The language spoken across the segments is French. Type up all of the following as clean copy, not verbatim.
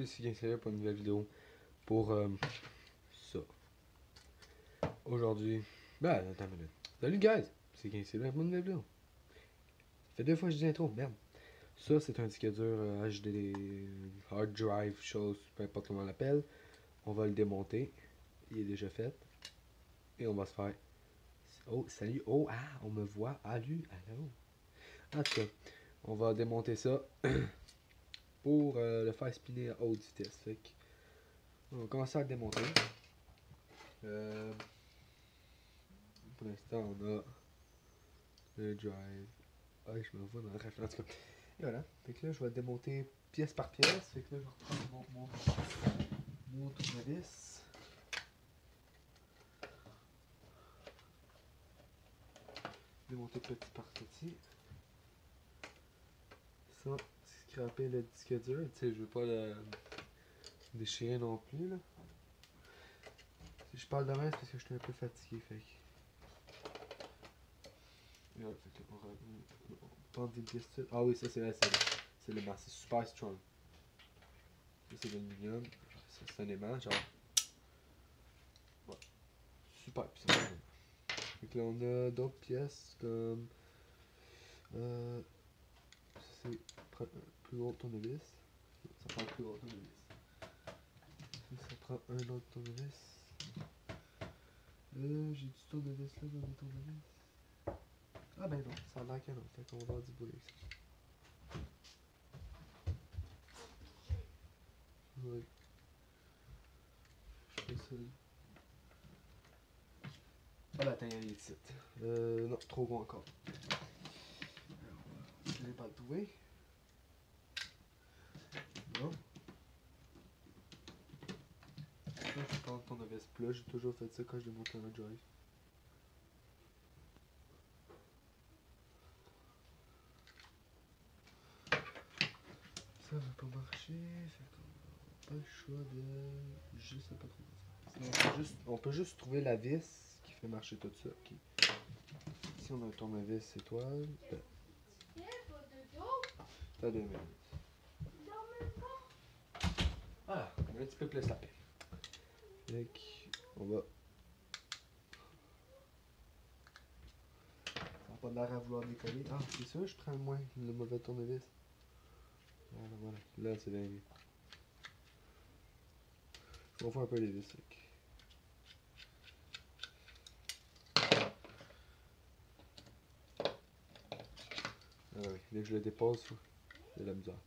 c'est Gangster pour une nouvelle vidéo pour ça. Aujourd'hui, attends une minute. Salut guys, c'est Gangster pour une nouvelle vidéo. Ça fait 2 fois que je dis intro, merde. Ça c'est un disque dur HD, hard drive, chose, peu importe comment on l'appelle. On va le démonter, il est déjà fait. Et on va se faire... Oh, salut, oh, ah, on me voit, allô. En tout cas, on va démonter ça pour le faire spinner à haute vitesse. Fait que, on va commencer à le démonter. Pour l'instant, on a le drive. Ah, je me vois dans le ref. En tout cas, et voilà. Fait que là, je vais le démonter pièce par pièce. Fait que là, je vais reprendre mon tournevis. Démonter petit par petit. Sans scraper le disque dur. Tu sais, je veux pas le déchirer non plus, là. Si je parle de même, c'est parce que je suis un peu fatigué, fait que... Ouais, fait que on prend des pièces. Ah oui, ça c'est vrai, c'est le masse, c'est super strong. Ça c'est l'aluminium, c'est un aimant, genre... Ouais, super puissant. Fait que là on a d'autres pièces comme... c'est un plus gros tournevis. Ça prend un plus gros tournevis. Ça prend un autre tournevis. J'ai du tournevis là dans mes tournevis. Ah ben non, ça a l'air que non, fait qu'on va avoir du bruit avec ça. Ouais. Je fais ça. Ah bah attends, il y a les titres. Non, trop gros encore. Je l'ai pas trouvé. Non. Ça, je prends ton tournevis plat, j'ai toujours fait ça quand je démonte un drive. Ça va pas marcher, fait qu'on n'a pas le choix de juste pas trop ça. On peut juste trouver la vis qui fait marcher tout ça. Okay. Si on a un tournevis étoile, t'as 2 minutes. Voilà, on a un petit peu plus la paix. Fait qu'on va... Ça n'a pas l'air à vouloir décoller. Ah, c'est ça, je prends le mauvais tournevis. Voilà, là c'est bien mieux. Je confonds un peu les vis. Ah oui, dès que je le dépose, c'est la misère.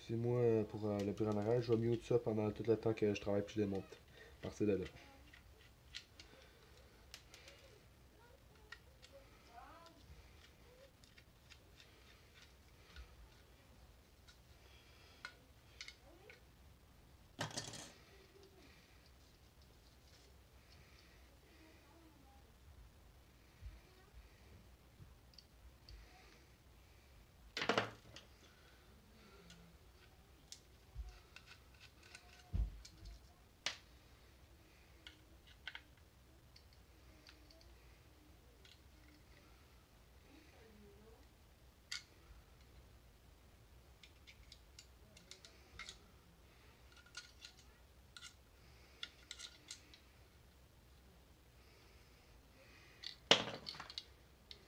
C'est moi pour le plus en arrière, je vais mute ça pendant tout le temps que je travaille puis je démonte. À partir de là.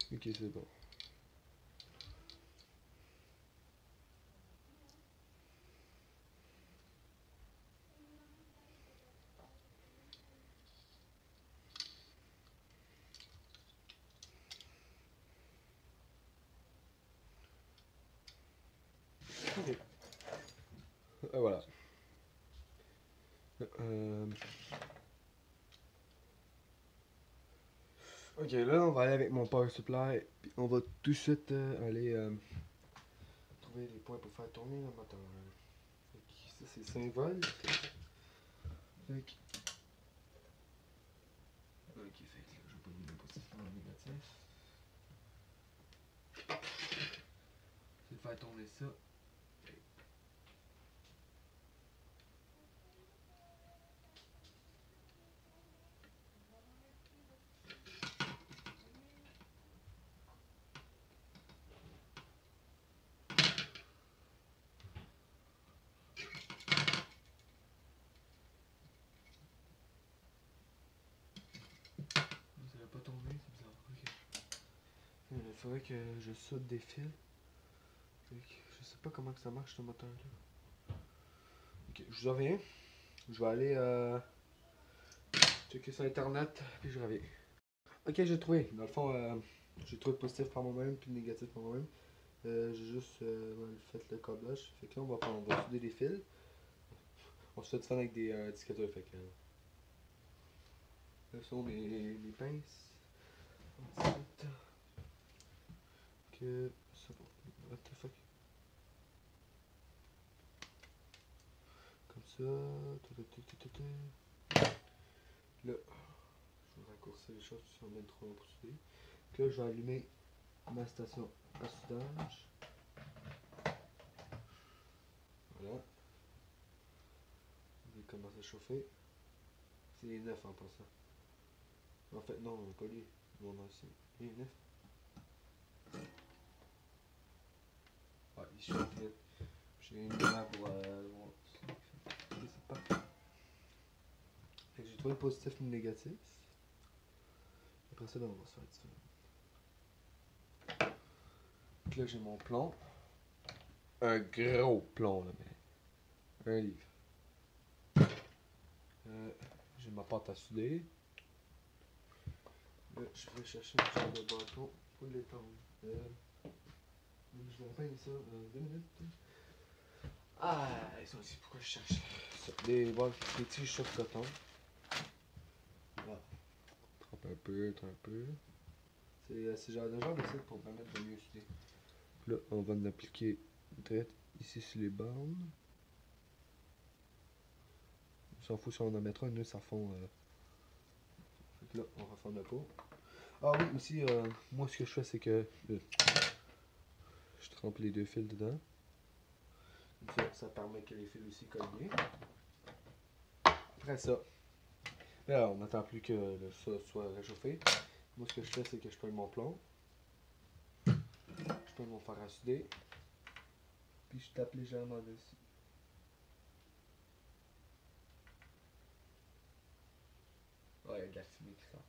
Ok, c'est bon. Ok. Voilà. Ok, là on va aller avec mon power supply. Puis on va tout de suite aller trouver les points pour faire tourner le moteur. Ça c'est 5 volts. Fait que... Ok, fait que là je vais pas le positif dans le négatif. C'est de faire tourner ça. faudrait que je soude des fils. Je sais pas comment que ça marche ce moteur là. Ok, je vous reviens. Je vais aller checker sur internet puis je reviens. Ok, j'ai trouvé. Dans le fond, j'ai trouvé le positif par moi-même puis le négatif par moi-même. J'ai juste fait le câblage. Fait que là on va souder les fils. On se fait du fun avec des indicateurs. Fait que là sont mes pinces. Ensuite que ça va. What the fuck? Comme ça. Là, je vais raccourcir les choses qui sont bien trop longs pour souder. Là, je vais allumer ma station à soudage. Voilà. Il commence à chauffer. C'est les 9 en passant. En fait, non, pas lui. Mon ancien. Les 9. Ah, il chauffe vite. J'ai une lumière pour voir. C'est parfait. Fait que j'ai trouvé le positif et le négatif. Après ça, ben, on va se faire différent. Donc là, j'ai mon plomb. Un gros plomb, là, mais. Un livre. J'ai ma pâte à souder. Là, je vais chercher un genre de bâton pour l'étendre. Je vais peindre ça 2 minutes. Ah, ils sont ici, pourquoi je cherche ça? Des petits chocs coton. Voilà. Trempe un peu, trempe un peu. C'est genre de site pour permettre de mieux souder. Là, on va l'appliquer direct ici sur les bornes. On s'en fout si on en mettra, nous ça fond. Fait que là, on refond le pot. Ah oui, aussi, moi ce que je fais, c'est que je trempe les 2 fils dedans. Ça permet que les fils aussi collent bien. Après ça, là, on n'attend plus que ça soit réchauffé. Moi, ce que je fais, c'est que je prends mon plomb. Je prends mon fer à souder. Puis je tape légèrement dessus. Ouais, il y a de la fumée qui sort.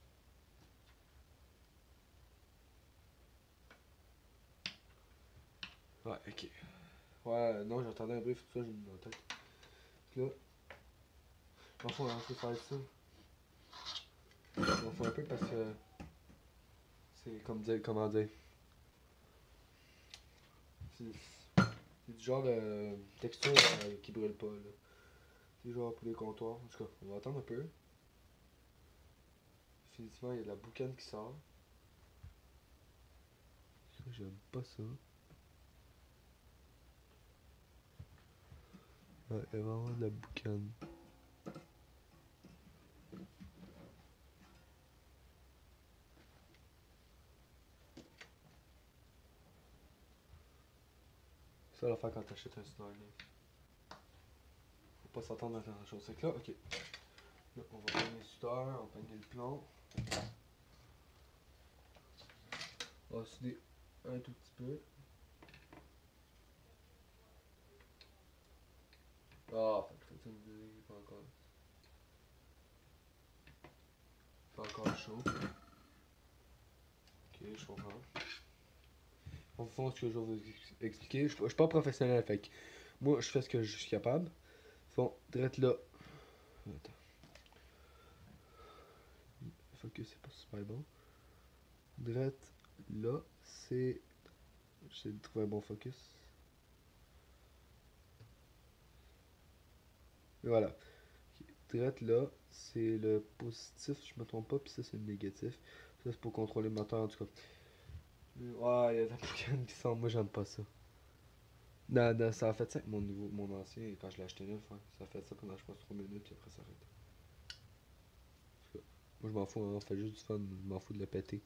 Ouais, ok. Ouais, non, j'entendais un bruit, c'est pour ça que j'ai mis dans la tête. Puis là, on va un peu faire ça. On fait un peu parce que c'est comme dire, comment dire. C'est du genre de texture qui brûle pas, là. C'est genre pour les comptoirs. En tout cas, on va attendre un peu. Définitivement, il y a de la boucane qui sort. Ça, j'aime pas ça. Ouais, il y a vraiment de la boucane. Ça, l'affaire quand t'achètes un Starlink. Faut pas s'attendre à grand chose. C'est que là, ok. Là, on va prendre les soudeurs, on va peigner le plomb. On va souder un tout petit peu. Ah, fait que ça me dit pas encore. Pas encore chaud. Ok, je comprends. En fond, ce que je vais vous expliquer, je suis pas professionnel, fait que moi, je fais ce que je suis capable. Fond, direct là. Attends. Focus, c'est pas super bon. Direct là, c'est. J'essaie de trouver un bon focus. Et voilà. Direct là, c'est le positif, je me trompe pas, puis ça, c'est le négatif. Ça, c'est pour contrôler le moteur, en tout cas. Ouais, il y a de la boucane qui sort, moi, j'aime pas ça. Non, non, ça a fait ça avec mon ancien, quand je l'ai acheté neuf, ouais. Ça a fait ça pendant, je pense, 3 minutes, puis après, ça arrête. Moi, je m'en fous, hein, on fait juste du fun, je m'en fous de le péter.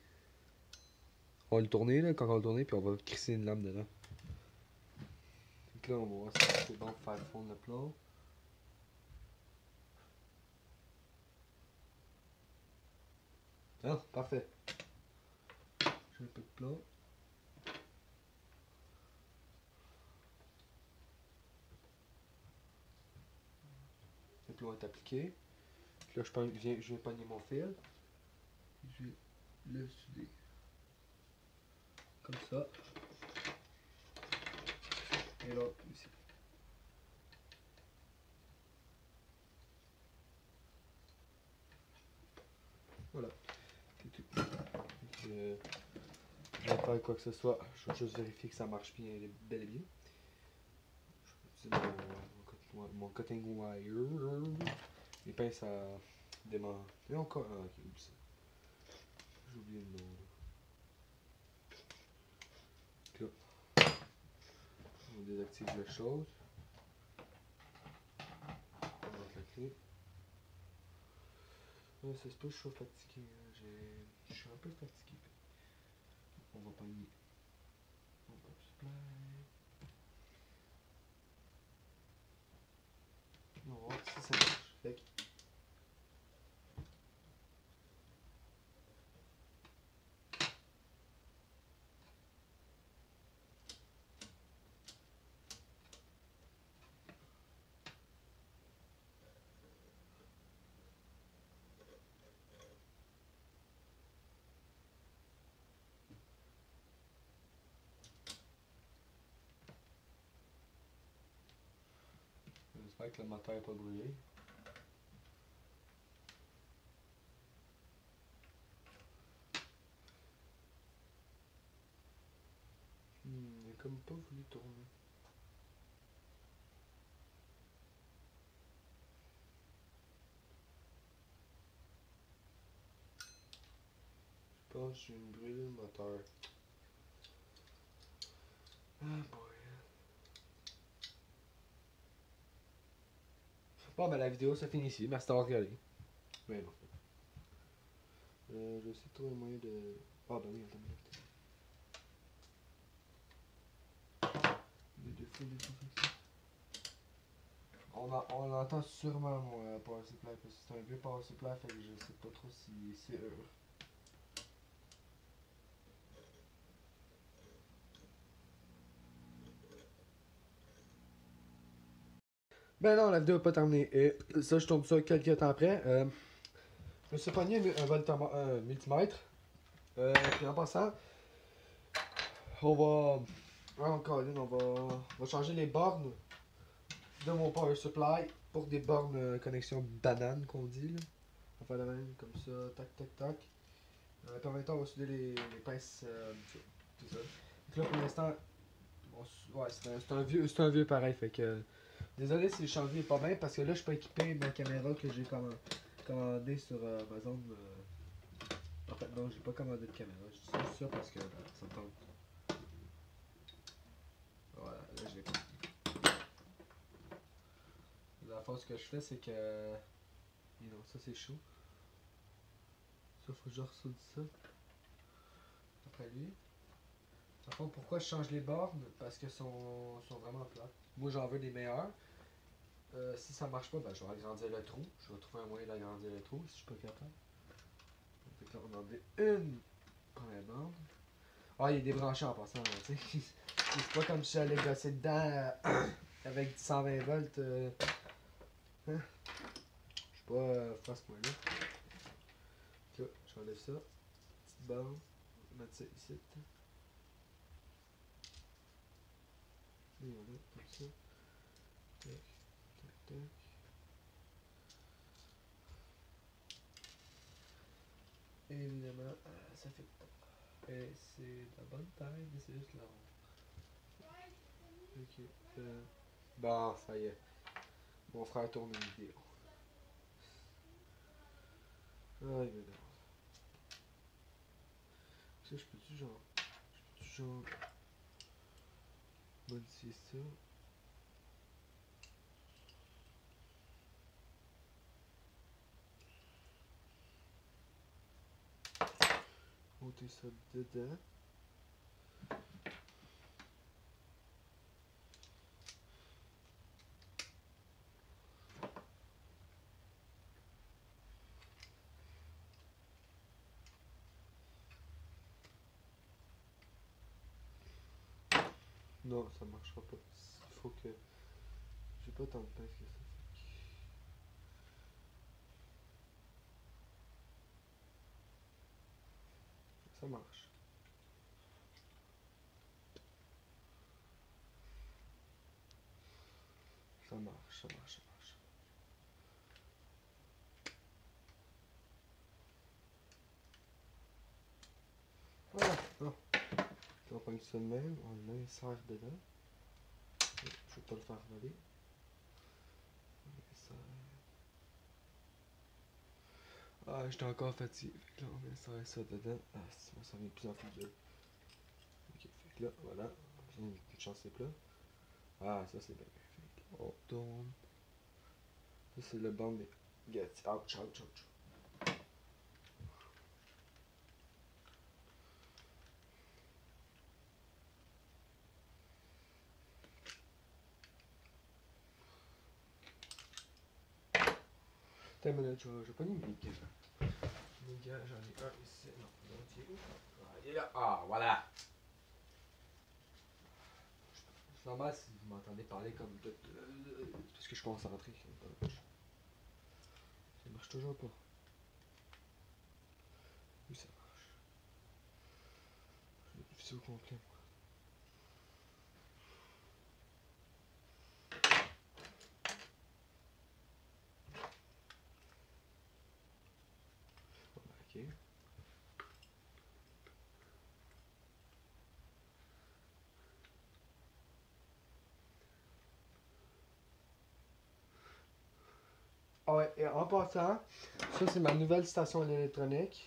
On va le tourner, là, quand on va le tourner, puis on va crisser une lame dedans. Donc là, on va voir si c'est bon pour faire fondre le plomb. Ah, parfait. J'ai un peu de plomb. Le plomb est appliqué. Puis là, je viens pogner mon fil. Je vais le souder. Comme ça. Et l'autre ici. Voilà. C'est tout. Je vais faire quoi que ce soit. Je vais juste vérifier que ça marche bien, bel et bien. Je vais utiliser mon cutting wire. Les pinces à démarrer. Et encore. Ah, ok, oups. J'ai oublié le nom. Là. On désactive la chose. On va mettre la clé. Ça se peut que je sois fatigué. Je suis un peu fatigué. On va pogner. On va supply. On va voir si ça marche. Fait que j'espère que le moteur n'est pas brûlé. Il n'a comme pas voulu tourner. Je pense que j'ai brûlé le moteur. Ah boy. Bon ben la vidéo ça finit ici. Merci d'avoir regardé. Ben non. Je vais essayer de trouver un moyen de. Ah ben oui, attends une minute. Des défauts comme ça. On entend sûrement mon power supply parce que c'est un vieux power supply, fait que je sais pas trop si c'est heureux. Ben non, la vidéo n'est pas terminée. Et ça, je tourne ça quelques temps après. Je me suis pogné un multimètre. Puis en passant, on va. On va changer les bornes de mon power supply pour des bornes connexion banane qu'on dit. Là. On va faire la même comme ça, tac tac tac. Puis en même temps, on va souder les pinces. C'est ça. Donc là pour l'instant, ouais, c'est un vieux pareil. Fait que. Désolé si le chantier est pas bien parce que là je suis pas équipé de ma caméra que j'ai commandé sur Amazon. En fait non, j'ai pas commandé de caméra. Je dis juste ça parce que ça me tente. Voilà, là je l'ai pas. La fois ce que je fais c'est que. Non, ça c'est chaud. Ça faut que je ressoude ça. Après lui. En fait, pourquoi je change les bornes? Parce que sont vraiment plates. Moi j'en veux des meilleurs. Si ça marche pas, ben, je vais agrandir le trou. Je vais trouver un moyen d'agrandir le trou si je suis pas capable. Donc là, on en met une première bande. Ah, il est débranché en passant, tu sais. C'est pas comme si j'allais gosser dedans avec 120 volts. Hein? Je suis pas à ce point-là. Là, j'enlève ça. Petite bande. On va mettre ça ici. Et voilà, comme ça. Tac, tac, tac. Et évidemment, ça fait pas. Et c'est de la bonne taille, mais c'est juste là. Ok. Bon, ça y est. Mon frère tourne une vidéo. Aïe, mais non. Ça, je peux-tu genre modifier ça? Monter ça dedans. Non, ça marchera pas. Il faut que. J'ai pas tant de pince que ça. Ça marche. Ça marche, ça marche, ça marche. Voilà, non. On prend ça de même, on l'insère dedans. Je vais pas le faire voler. Ah, j'étais encore fatigué. Fait que là, on insère ça dedans. Ah, ça vient de plus en plus dur. Ok, fait que là, voilà. Une chance, c'est plat. Ah, ça c'est bien. Fait que on tourne. Ça c'est le banc des gâteaux. Ouch, ouch, ouch. Attends une minute, je vais pas mis mes gars. Mes gars, j'en ai un ici. Non, l'autre il est où? Ah, il est là. Ah, voilà. C'est normal si vous m'entendez parler comme de. Parce que je suis concentré. Ça marche toujours pas. Oui, ça marche. Je l'ai diffusé au complet. Ok. Ah ouais, et en passant, ça c'est ma nouvelle station électronique.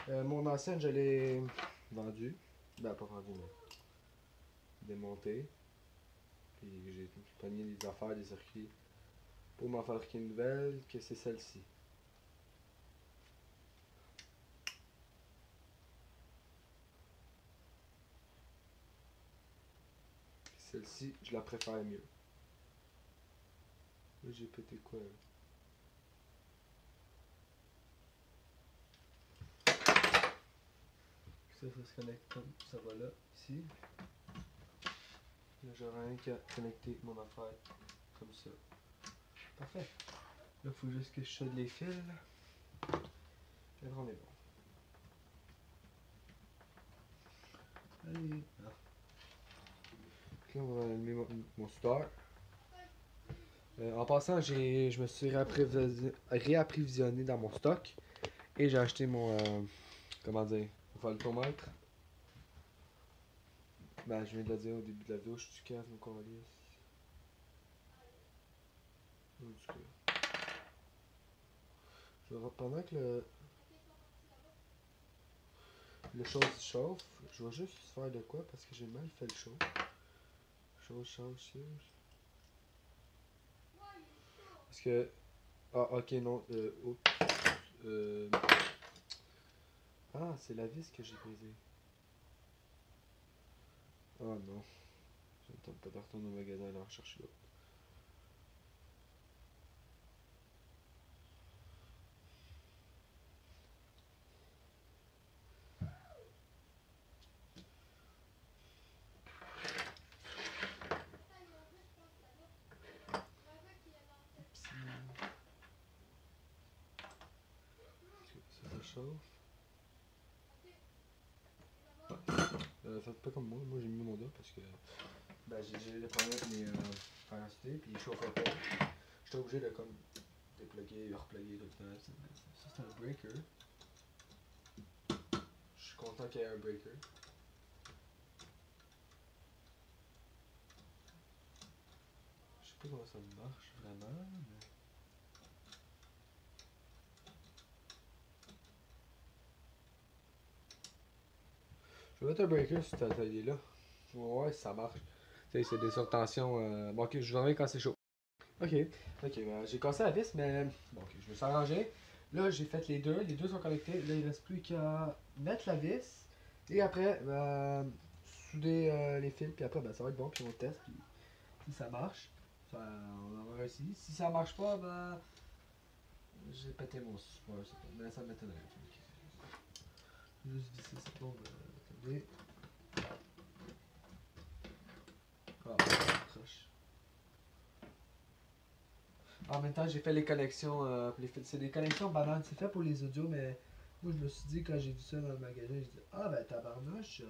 Mon ancienne, je l'ai vendue. Ben, pas vendue, mais démontée. Puis j'ai pogné des affaires, des circuits pour m'en fabriquer une nouvelle, que c'est celle-ci. Celle-ci, je la préfère mieux. Là, j'ai pété quoi, là? Ça se connecte comme ça va là, ici. Là, j'aurai rien qu'à connecter mon affaire comme ça. Parfait. Là, il faut juste que je shade les fils. Et là, on est bon. Allez. Ah. Là, on va allumer mon store. En passant, je me suis réapprovisionné dans mon stock. Et j'ai acheté mon. Comment dire? Voltomètre. Ben, je viens de le dire au début de la vidéo, je suis du mon calice. En tout cas. Pendant que le chose chauffe, je vais juste faire de quoi parce que j'ai mal fait le chaud. Chose. Parce que. Ah, ok, non. Oups. Euh, Ah, c'est la vis que j'ai brisée. Ah non. Je ne tente pas de retourner au magasin et en rechercher l'autre. Ça chauffe. Faites pas comme moi. Moi, j'ai mis mon doigt parce que ben, j'ai des problèmes avec mes capacités puis il chauffe pas. J'étais obligé de comme dépluguer et repluguer tout le temps. Ça, c'est un breaker. Je suis content qu'il y ait un breaker. Je sais pas comment ça marche vraiment, mais... Je vais mettre un breaker sur cet atelier-là. Ouais, ça marche. Tu sais, c'est des surtensions. Bon, ok, je vous en reviens quand c'est chaud. Ok, j'ai cassé la vis, mais bon, ok, je me suis arrangé. Là, j'ai fait les deux sont connectés. Là, il reste plus qu'à mettre la vis et après, souder les fils, puis après, ça va être bon, puis on teste, puis si ça marche, on va voir ici. Si ça marche pas, j'ai pété mon super, mais ça m'étonnerait. Juste visser cette bombe, attendez. Ah, croche. En même temps, j'ai fait les connexions. C'est des connexions bananes. C'est fait pour les audios, mais moi, je me suis dit, quand j'ai vu ça dans le magasin, je dis ah ben tabarnouche,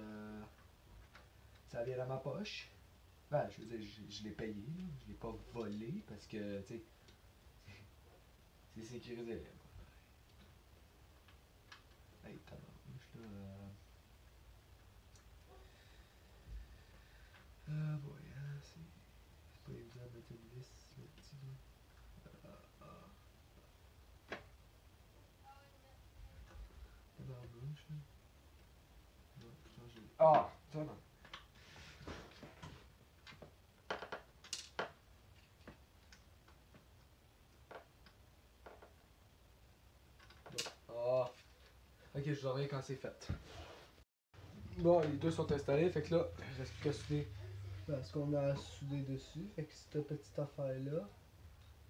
ça vient dans ma poche. Ben, je veux dire, je l'ai payé, là. Je l'ai pas volé parce que, tu sais, c'est sécurisé. Là. Hey, tabarnouche, là. Ah, boy, hein, c'est pas évident de mettre une vis là-dessus. Tabarnouche, là. Non, changer. Ah! Ça, non. Ah! Ok, je vous reviens quand c'est fait. Bon, les deux sont installés, fait que là, il reste plus qu'à souder. Ben, ce qu'on a à souder dessus, fait que cette petite affaire-là,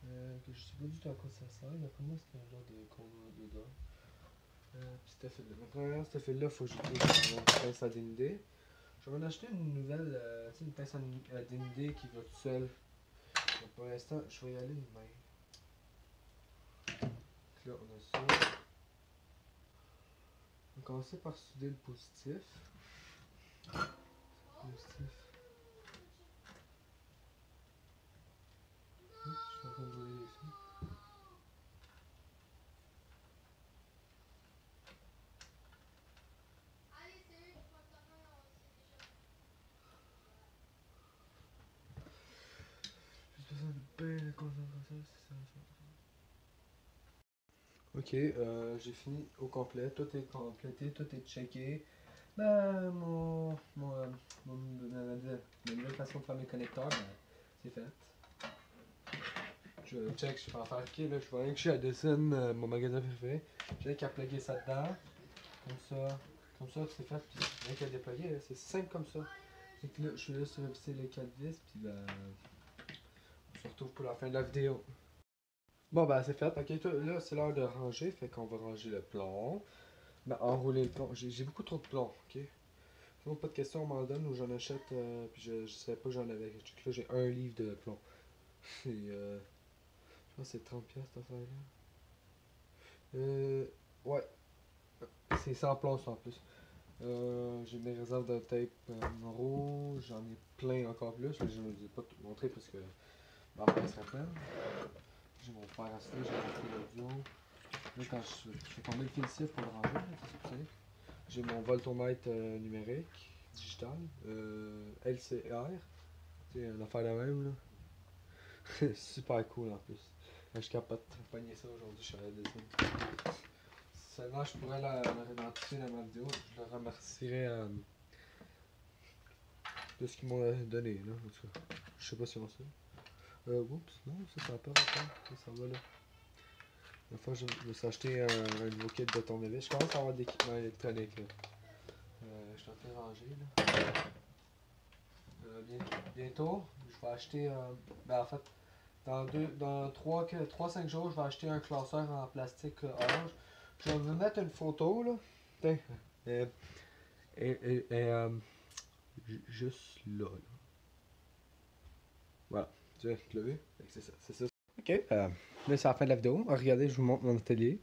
que je sais pas du tout à quoi ça sert, d'après moi c'est un genre de conduit dedans. Puis cette fil-là. Mais premièrement, cette fil-là, faut que j'utilise une pince à dénuder. Je vais en acheter une nouvelle, tu sais, une pince à dénuder qui va tout seul. Donc pour l'instant, je vais y aller de même. Donc là, on a ça. On va commencer par souder le positif. Positif. Oups, je suis en train de brûler les fils. J'ai besoin de bien de concentration, c'est ça. Ok, j'ai fini au complet. Tout est complété, tout est checké. Ben, ma nouvelle façon de faire mes connecteurs, ben, c'est fait. Je check, je vais en faire ok, là, je vois rien que je suis à Dessin, mon magasin préféré. J'ai qu'à plugger ça dedans, comme ça c'est fait, puis rien qu'à déployer, là, c'est simple comme ça. Fait que là, je suis là sur revisser les 4 vis, puis ben, on se retrouve pour la fin de la vidéo. Bon ben c'est fait, ok, là c'est l'heure de ranger, fait qu'on va ranger le plomb. Ben enrouler le plomb, j'ai beaucoup trop de plomb, ok? Sinon pas de question, on m'en donne ou j'en achète, puis je savais pas que j'en avais. Là j'ai un livre de plomb. C'est je pense que c'est 30$ cette affaire-là. Ouais, c'est 100 plomb en plus. J'ai mes réserves de tape rouge, j'en ai plein encore plus. Là, je ne les ai pas tout montré parce que ma place serait pleine. J'ai mon fer à souder, j'ai mon fil audio. Là, quand je fais tomber le fil cif pour le ranger, là, c'est ce que vous savez. J'ai mon voltomètre numérique, digital, LCR. C'est une affaire de même, là. Super cool en plus. Je capote. Pogner ça aujourd'hui, je suis allé dessus. Seulement, je pourrais l'identifier dans ma vidéo. Je le remercierai de ce qu'ils m'ont donné, là. En tout cas, je sais pas si on sait. Oups, non, ça n'a pas rapport. Ça va là. La fois, je me suis acheté un nouveau kit de tournevis. Je commence à avoir des équipements électroniques, là. Je suis en train de ranger, là. Bientôt, je vais acheter. Ben, en fait, dans 3-5 jours, je vais acheter un classeur en plastique orange. Je vais vous mettre une photo, là. Tiens. Juste là, là. Voilà. Tu l'as vu? C'est ça, c'est ça. Ok. Là, c'est la fin de la vidéo. Regardez, je vous montre mon atelier.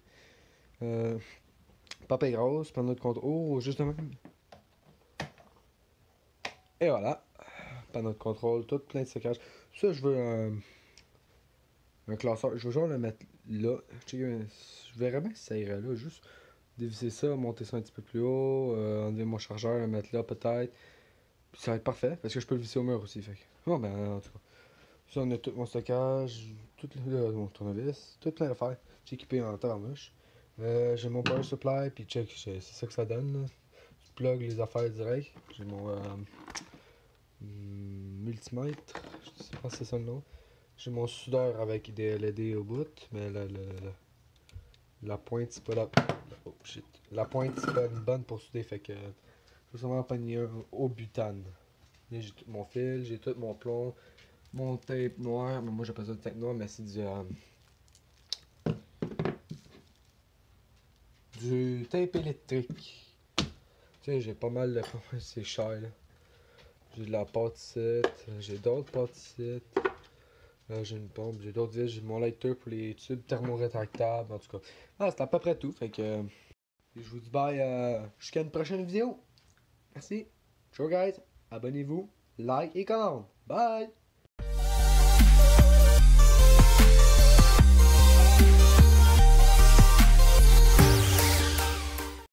Papa grosse, panneau de contrôle. Oh, juste de même. Et voilà. Panneau de contrôle, tout plein de stockage. Ça, je veux un classeur. Je veux genre le mettre là. Je verrais bien si ça irait là. Juste dévisser ça, monter ça un petit peu plus haut, enlever mon chargeur, le mettre là peut-être. Puis ça va être parfait parce que je peux le visser au mur aussi. Fait. Bon, ben, en tout cas. Ça, on a tout mon stockage, tout mon tournevis, tout plein d'affaires. J'ai équipé en tabarnouche. J'ai mon power supply, puis check, c'est ça que ça donne. Là. Je plug les affaires direct. J'ai mon multimètre, je sais pas si c'est ça le nom. J'ai mon soudeur avec des LED au bout, mais la pointe c'est pas la. Oh shit. La pointe c'est pas une bonne pour souder, fait que je vais sûrement pogner un au butane. J'ai tout mon fil, j'ai tout mon plomb, mon tape noir, mais moi j'appelle ça du tape noir, mais c'est du tape électrique. Tiens, j'ai pas mal de c'est cher là. J'ai de la pâte ici, j'ai d'autres pâtes ici. J'ai une pompe, j'ai d'autres vis, j'ai mon lighter pour les tubes thermorétractables, en tout cas. Ah, c'est à peu près tout, fait que je vous dis bye jusqu'à une prochaine vidéo. Merci. Ciao guys, abonnez-vous, like et commande. Bye!